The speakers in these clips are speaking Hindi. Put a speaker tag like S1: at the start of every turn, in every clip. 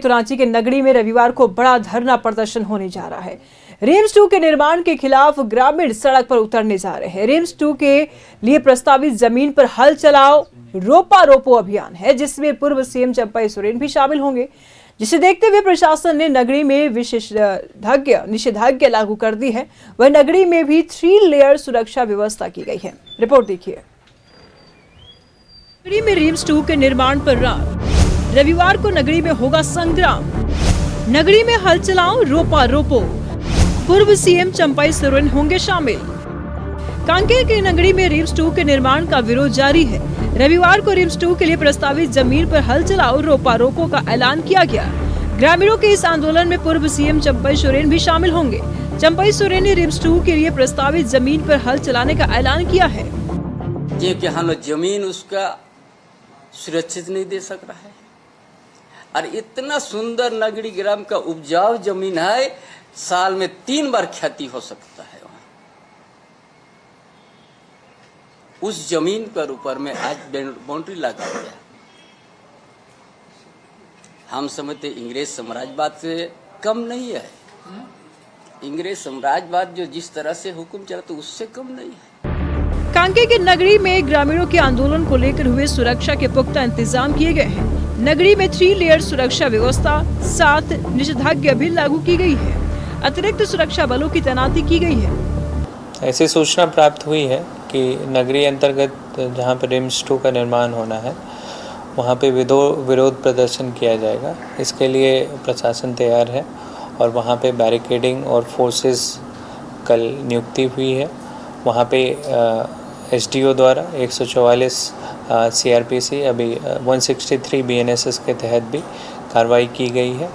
S1: तो रांची के नगड़ी में रविवार को बड़ा धरना प्रदर्शन होने जा रहा है। रिम्स 2 के निर्माण के खिलाफ ग्रामीण सड़क पर उतरने जा रहे हैं। रिम्स 2 के लिए प्रस्तावित जमीन पर हल चलाओ रोपा रोपो अभियान है, जिसमें पूर्व सीएम चंपई सोरेन भी शामिल होंगे, जिसे देखते हुए प्रशासन ने नगरी में निषेधाज्ञा लागू कर दी है। वह नगरी में भी 3 लेयर सुरक्षा व्यवस्था की गई है। रिपोर्ट देखिए। नगरी में रिम्स 2 के निर्माण पर रात रविवार को नगरी में होगा संग्राम। नगरी में हल चलाओ रोपा रोपो, पूर्व सीएम चंपई सोरेन होंगे शामिल। कांकेर के नगरी में रिम्स 2 के निर्माण का विरोध जारी है। रविवार को रिम्स 2 के लिए प्रस्तावित जमीन पर हल चलाओ रोपा रोपो का ऐलान किया गया। ग्रामीणों के इस आंदोलन में पूर्व सीएम चंपई सोरेन भी शामिल होंगे। चंपई सोरेन ने रिम्स 2 के लिए प्रस्तावित जमीन पर हल चलाने का ऐलान किया है।
S2: जमीन उसका सुरक्षित नहीं दे सक रहा है, और इतना सुंदर नगरी ग्राम का उपजाऊ जमीन है, साल में 3 बार खेती हो सकता है। वहाँ उस जमीन पर ऊपर में आज बाउंड्री लगा गया। हम समझते इंग्रेज साम्राज्यवाद से कम नहीं है। इंग्रेज साम्राज्यवाद जो जिस तरह से हुक्म चला तो उससे कम नहीं है।
S1: कांकेर के नगरी में ग्रामीणों के आंदोलन को लेकर हुए सुरक्षा के पुख्ता इंतजाम किए गए हैं। नगरी में 3 लेयर सुरक्षा व्यवस्था, 7 निषेधाज्ञा भी लागू की गई है। अतिरिक्त सुरक्षा बलों की तैनाती की गई है।
S3: ऐसी सूचना प्राप्त हुई है कि नगरी अंतर्गत जहां पर रिम्स 2 का निर्माण होना है, वहां पे विरोध प्रदर्शन किया जाएगा। इसके लिए प्रशासन तैयार है और वहां पे बैरिकेडिंग और फोर्सेस कल नियुक्ति हुई है। वहां पे एसडीओ द्वारा 144 सीआरपीसी अभी 163 बीएनएसएस के तहत भी कार्रवाई की गई है।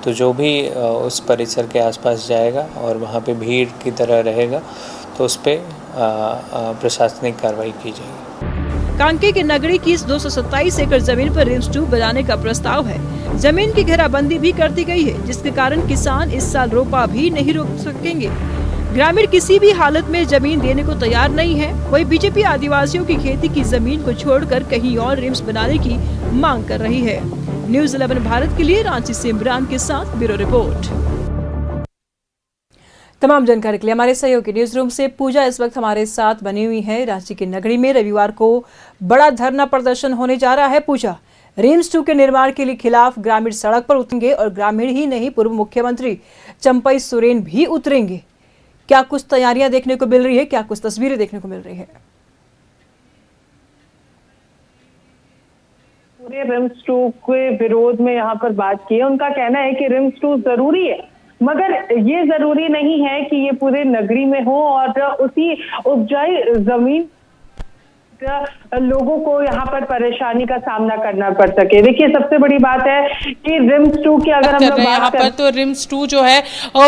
S3: तो जो भी उस परिसर के आसपास जाएगा और वहाँ पे भीड़ की तरह रहेगा तो उस पर प्रशासनिक कार्रवाई की जाएगी।
S1: कांकेर के नगरी की इस 227 एकड़ जमीन पर रिम्स 2 बनाने का प्रस्ताव है। जमीन की घेराबंदी भी कर दी गई है, जिसके कारण किसान इस साल रोपा भी नहीं रोक सकेंगे। ग्रामीण किसी भी हालत में जमीन देने को तैयार नहीं है। वहीं बीजेपी आदिवासियों की खेती की जमीन को छोड़कर कहीं और रिम्स बनाने की मांग कर रही है। न्यूज़ 11 भारत के लिए रांची से इमरान के साथ ब्यूरो रिपोर्ट। तमाम जानकारी के लिए हमारे सहयोगी न्यूज रूम से पूजा इस वक्त हमारे साथ बनी हुई है। रांची की नगरी में रविवार को बड़ा धरना प्रदर्शन होने जा रहा है। पूजा, रिम्स 2 के निर्माण के लिए खिलाफ ग्रामीण सड़क पर उतरेंगे और ग्रामीण ही नहीं, पूर्व मुख्यमंत्री चंपई सोरेन भी उतरेंगे। क्या कुछ तैयारियां देखने को मिल रही है, क्या कुछ तस्वीरें देखने को मिल रही है?
S4: पूरे रिम्स 2 के विरोध में यहाँ पर बात की है। उनका कहना है कि रिम्स 2 जरूरी है, मगर ये जरूरी नहीं है कि ये पूरे नगरी में हो और उसी उपजाऊ जमीन लोगों को यहाँ पर परेशानी का सामना करना पड़ सके। देखिए, सबसे बड़ी बात है कि रिम्स 2 की अगर हम लोग
S5: यहाँ पर तो रिम्स 2 जो है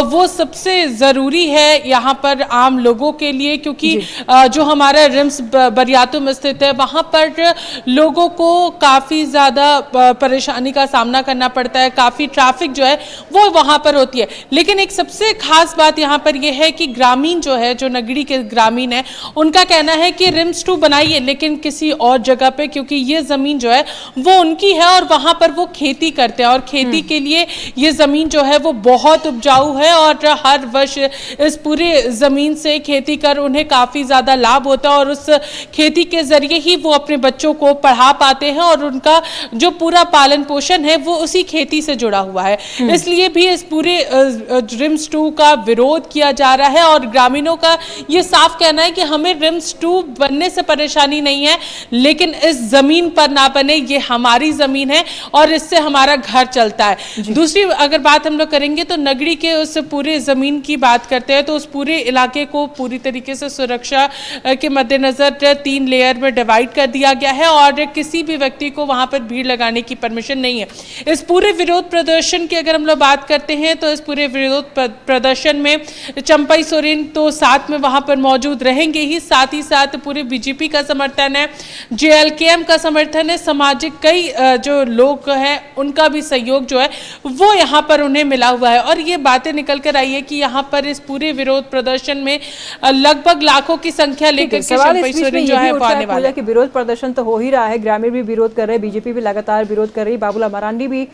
S5: वो सबसे जरूरी है यहाँ पर आम लोगों के लिए, क्योंकि जो हमारा रिम्स बरियातू में स्थित है वहाँ पर लोगों को काफी ज्यादा परेशानी का सामना करना पड़ता है। काफी ट्रैफिक जो है वो वहाँ पर होती है। लेकिन एक सबसे खास बात यहाँ पर यह है कि ग्रामीण जो है, जो नगरी के ग्रामीण है, उनका कहना है कि रिम्स 2 बनाइए लेकिन किसी और जगह पे, क्योंकि ये जमीन जो है वो उनकी है और वहां पर वो खेती करते हैं और खेती के लिए ये जमीन जो है वो बहुत उपजाऊ है और हर वर्ष इस पूरे जमीन से खेती कर उन्हें काफी ज्यादा लाभ होता है और उस खेती के जरिए ही वो अपने बच्चों को पढ़ा पाते हैं और उनका जो पूरा पालन पोषण है वो उसी खेती से जुड़ा हुआ है। इसलिए भी इस पूरे रिम्स 2 का विरोध किया जा रहा है और ग्रामीणों का ये साफ कहना है कि हमें रिम्स 2 बनने से परेशानी नहीं है, लेकिन इस जमीन पर ना बने, ये हमारी जमीन है और इससे हमारा घर चलता है। दूसरी अगर बात हम लोग करेंगे तो नगरी के उस पूरे जमीन की बात करते हैं तो उस पूरे इलाके को पूरी तरीके से सुरक्षा के मद्देनजर 3 लेयर में डिवाइड कर दिया गया है और किसी भी व्यक्ति को वहां पर भीड़ लगाने की परमिशन नहीं है। इस पूरे विरोध प्रदर्शन की अगर हम लोग बात करते हैं तो इस पूरे विरोध प्रदर्शन में चंपई सोरेन तो साथ में वहां पर मौजूद रहेंगे ही, साथ ही साथ पूरे बीजेपी का समर्थन है, जेएलकेएम का समर्थन है, सामाजिक कई जो लोग हैं उनका भी सहयोग जो है वो यहाँ पर उन्हें मिला हुआ है। और ये बातें निकल कर आई है कि यहाँ पर इस पूरे विरोध प्रदर्शन में लगभग लाखों की संख्या लेकर के चंपई सोरेन जो है वो आने वाले हैं।
S1: विरोध प्रदर्शन तो हो ही रहा है, ग्रामीण भी विरोध कर रहे हैं, बीजेपी भी लगातार विरोध कर रही है, बाबूलाल मरांडी भी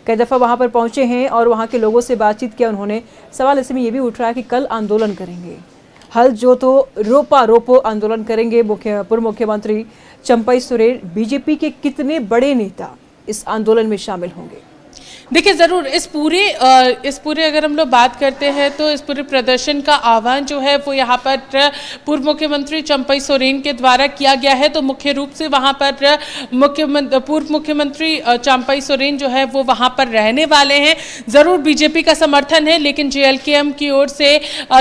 S1: कई दफ़ा वहां पर पहुंचे हैं और वहां के लोगों से बातचीत किया उन्होंने। सवाल इसमें ये भी उठ रहा है कि कल आंदोलन करेंगे, हल जो तो रोपा रोपो आंदोलन करेंगे पूर्व मुख्यमंत्री चंपई सोरेन। बीजेपी के कितने बड़े नेता इस आंदोलन में शामिल होंगे?
S5: देखिए ज़रूर इस पूरे अगर हम लोग बात करते हैं तो इस पूरे प्रदर्शन का आह्वान जो है वो यहाँ पर पूर्व मुख्यमंत्री चंपई सोरेन के द्वारा किया गया है। तो मुख्य रूप से वहाँ पर पूर्व मुख्यमंत्री चंपई सोरेन जो है वो वहाँ पर रहने वाले हैं। ज़रूर बीजेपी का समर्थन है, लेकिन JLKM की ओर से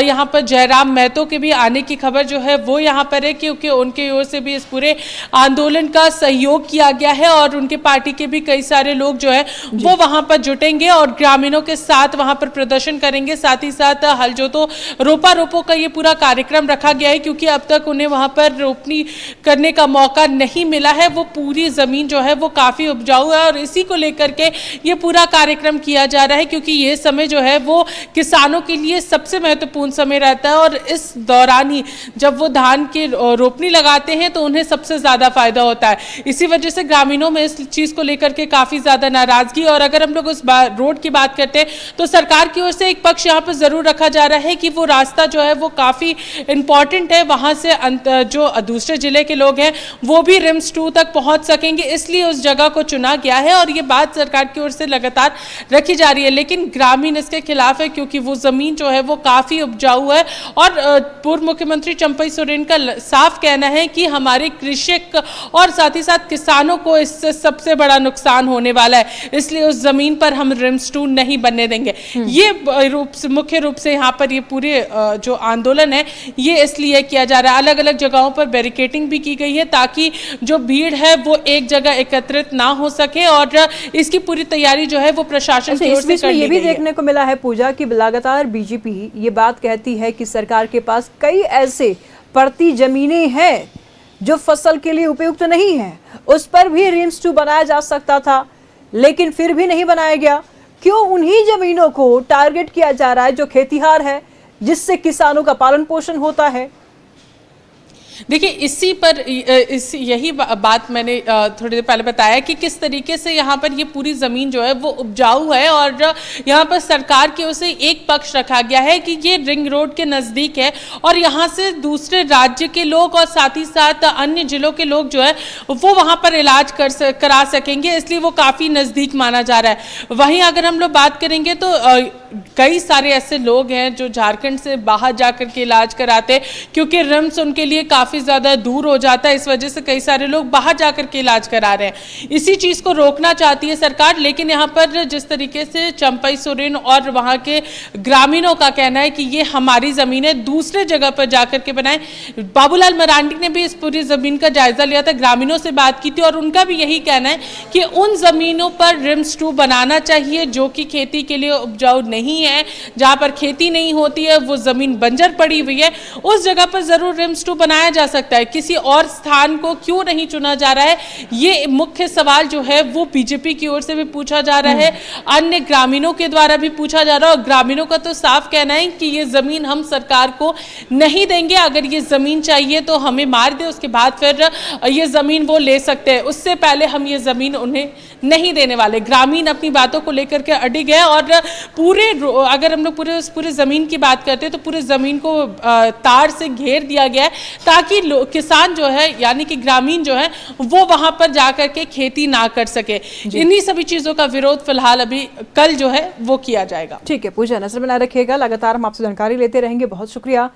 S5: यहाँ पर जयराम महतो के भी आने की खबर जो है वो यहाँ पर है, क्योंकि उनके ओर से भी इस पूरे आंदोलन का सहयोग किया गया है और उनके पार्टी के भी कई सारे लोग जो है वो वहाँ पर जुटेंगे और ग्रामीणों के साथ वहां पर प्रदर्शन करेंगे। साथ ही साथ हल जो तो रोपा रोपो का ये पूरा कार्यक्रम रखा गया है, क्योंकि अब तक उन्हें वहां पर रोपनी करने का मौका नहीं मिला है। वो पूरी जमीन जो है वो काफी उपजाऊ है और इसी को लेकर के ये पूरा कार्यक्रम किया जा रहा है, क्योंकि ये समय जो है वो किसानों के लिए सबसे महत्वपूर्ण समय रहता है और इस दौरान ही जब वो धान की रोपनी लगाते हैं तो उन्हें सबसे ज्यादा फायदा होता है। इसी वजह से ग्रामीणों में इस चीज को लेकर के काफी ज्यादा नाराजगी। और अगर हम लोग उस रोड की बात करते हैं तो सरकार की ओर से एक पक्ष यहाँ पर जरूर रखा जा रहा है कि वो रास्ता जो है वो काफी इंपॉर्टेंट है, वहां से जो दूसरे जिले के लोग हैं वो भी रिम्स 2 तक पहुंच सकेंगे, इसलिए उस जगह को चुना गया है और ये बात सरकार की ओर से लगातार रखी जा रही है। लेकिन ग्रामीण इसके खिलाफ है, क्योंकि वो जमीन जो है वो काफी उपजाऊ है और पूर्व मुख्यमंत्री चंपई सोरेन का साफ कहना है कि हमारे कृषक और साथ ही साथ किसानों को इससे सबसे बड़ा नुकसान होने वाला है, इसलिए उस जमीन पर हम रिम्स 2 नहीं बनने देंगे। ये मुख्य रूप से यहाँ पर ये पूरे जो आंदोलन है ये इसलिए किया जा रहा है। अलग अलग जगहों पर बैरिकेडिंग भी की गई है ताकि जो भीड़ है वो एक जगह एकत्रित ना हो सके और इसकी पूरी तैयारी जो है वो प्रशासन की ओर से कर ली गई है।
S1: ये भी देखने को मिला है पूजा कि लगातार बीजेपी ये बात कहती है कि सरकार के पास कई ऐसे पड़ती जमीनें हैं जो फसल के लिए उपयुक्त नहीं है, उस पर भी रिम्स 2 बनाया जा सकता था लेकिन फिर भी नहीं बनाया गया। क्यों उन्हीं जमीनों को टारगेट किया जा रहा है जो खेतीहार है, जिससे किसानों का पालन पोषण होता है?
S5: देखिए इसी पर यही बात मैंने थोड़ी देर पहले बताया कि किस तरीके से यहाँ पर ये पूरी ज़मीन जो है वो उपजाऊ है और यहाँ पर सरकार की ओर से एक पक्ष रखा गया है कि ये रिंग रोड के नज़दीक है और यहाँ से दूसरे राज्य के लोग और साथ ही साथ अन्य जिलों के लोग जो है वो वहाँ पर इलाज करा सकेंगे, इसलिए वो काफ़ी नज़दीक माना जा रहा है। वहीं अगर हम लोग बात करेंगे तो कई सारे ऐसे लोग हैं जो झारखंड से बाहर जाकर के इलाज कराते, क्योंकि रिम्स उनके लिए काफ़ी ज़्यादा दूर हो जाता है, इस वजह से कई सारे लोग बाहर जाकर के इलाज करा रहे हैं। इसी चीज़ को रोकना चाहती है सरकार, लेकिन यहाँ पर जिस तरीके से चंपई सोरेन और वहाँ के ग्रामीणों का कहना है कि ये हमारी ज़मीन है, दूसरे जगह पर जाकर के बनाए। बाबूलाल मरांडी ने भी इस पूरी ज़मीन का जायजा लिया था, ग्रामीणों से बात की थी और उनका भी यही कहना है कि उन ज़मीनों पर रिम्स 2 बनाना चाहिए जो कि खेती के लिए उपजाऊ नहीं है, जहां पर खेती नहीं होती है, वो जमीन बंजर पड़ी हुई है, उस जगह पर जरूर रिम्स 2 बनाया जा सकता है। किसी और स्थान को क्यों नहीं चुना जा रहा है, ये मुख्य सवाल जो है वो बीजेपी की ओर से भी पूछा जा रहा है, अन्य ग्रामीणों के द्वारा भी पूछा जा रहा है और ग्रामीणों का तो साफ कहना है कि ये जमीन हम सरकार को नहीं देंगे, अगर ये जमीन चाहिए तो हमें मार दे, उसके बाद फिर ये जमीन वो ले सकते हैं, उससे पहले हम ये जमीन उन्हें नहीं देने वाले। ग्रामीण अपनी बातों को लेकर के अड़िग है और अगर हम लोग पूरे जमीन की बात करते हैं तो पूरे जमीन को तार से घेर दिया गया है ताकि किसान जो है यानी कि ग्रामीण जो है वो वहां पर जाकर के खेती ना कर सके। इन्हीं सभी चीजों का विरोध फिलहाल अभी कल जो है वो किया जाएगा।
S1: ठीक है पूजा, नजर बनाए रखिएगा, लगातार हम आपसे जानकारी लेते रहेंगे। बहुत शुक्रिया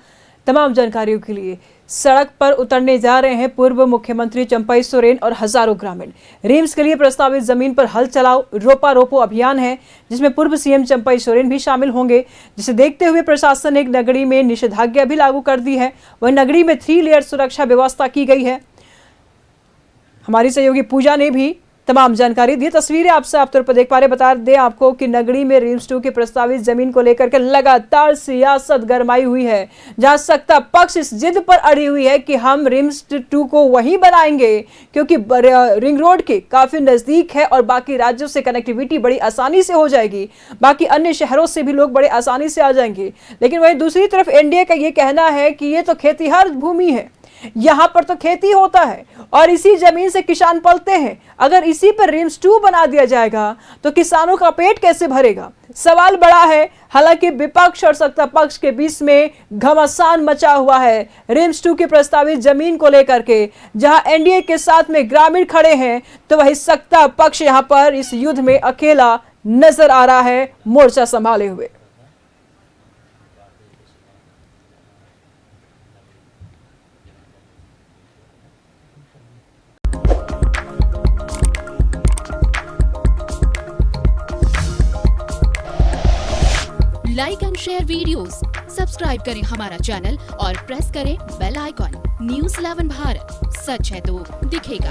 S1: तमाम जानकारियों के लिए। सड़क पर उतरने जा रहे हैं पूर्व मुख्यमंत्री चंपई सोरेन और हजारों ग्रामीण। रिम्स के लिए प्रस्तावित जमीन पर हल चलाओ रोपा रोपो अभियान है, जिसमें पूर्व सीएम चंपई सोरेन भी शामिल होंगे, जिसे देखते हुए प्रशासन ने एक नगरी में निषेधाज्ञा भी लागू कर दी है। वहीं नगरी में 3 लेयर सुरक्षा व्यवस्था की गई है। हमारी सहयोगी पूजा ने भी तमाम जानकारी दी। तस्वीरें आप साफ तौर पर देख पा रहे। बता दें आपको कि नगरी में रिम्स 2 की प्रस्तावित जमीन को लेकर के लगातार सियासत गरमाई हुई है, जहां सत्ता पक्ष इस जिद पर अड़ी हुई है कि हम रिम्स 2 को वहीं बनाएंगे क्योंकि रिंग रोड के काफी नजदीक है और बाकी राज्यों से कनेक्टिविटी बड़ी आसानी से हो जाएगी, बाकी अन्य शहरों से भी लोग बड़े आसानी से आ जाएंगे। लेकिन वहीं दूसरी तरफ एनडीए का यह कहना है कि ये तो खेतीहार भूमि है, यहाँ पर तो खेती होता है और इसी जमीन से किसान पलते हैं। अगर इसी पर रिम्स 2 बना दिया जाएगा तो किसानों का पेट कैसे भरेगा? सवाल बड़ा है। हालांकि विपक्ष और सत्ता पक्ष के बीच में घमासान मचा हुआ है रिम्स 2 की प्रस्तावित जमीन को लेकर के। जहां एनडीए के साथ में ग्रामीण खड़े हैं तो वही सत्ता पक्ष यहां पर इस युद्ध में अकेला नजर आ रहा है मोर्चा संभाले हुए।
S6: Like and share videos, subscribe करें हमारा चैनल और प्रेस करें बेल आइकॉन। न्यूज़ 11 भारत, सच है तो दिखेगा।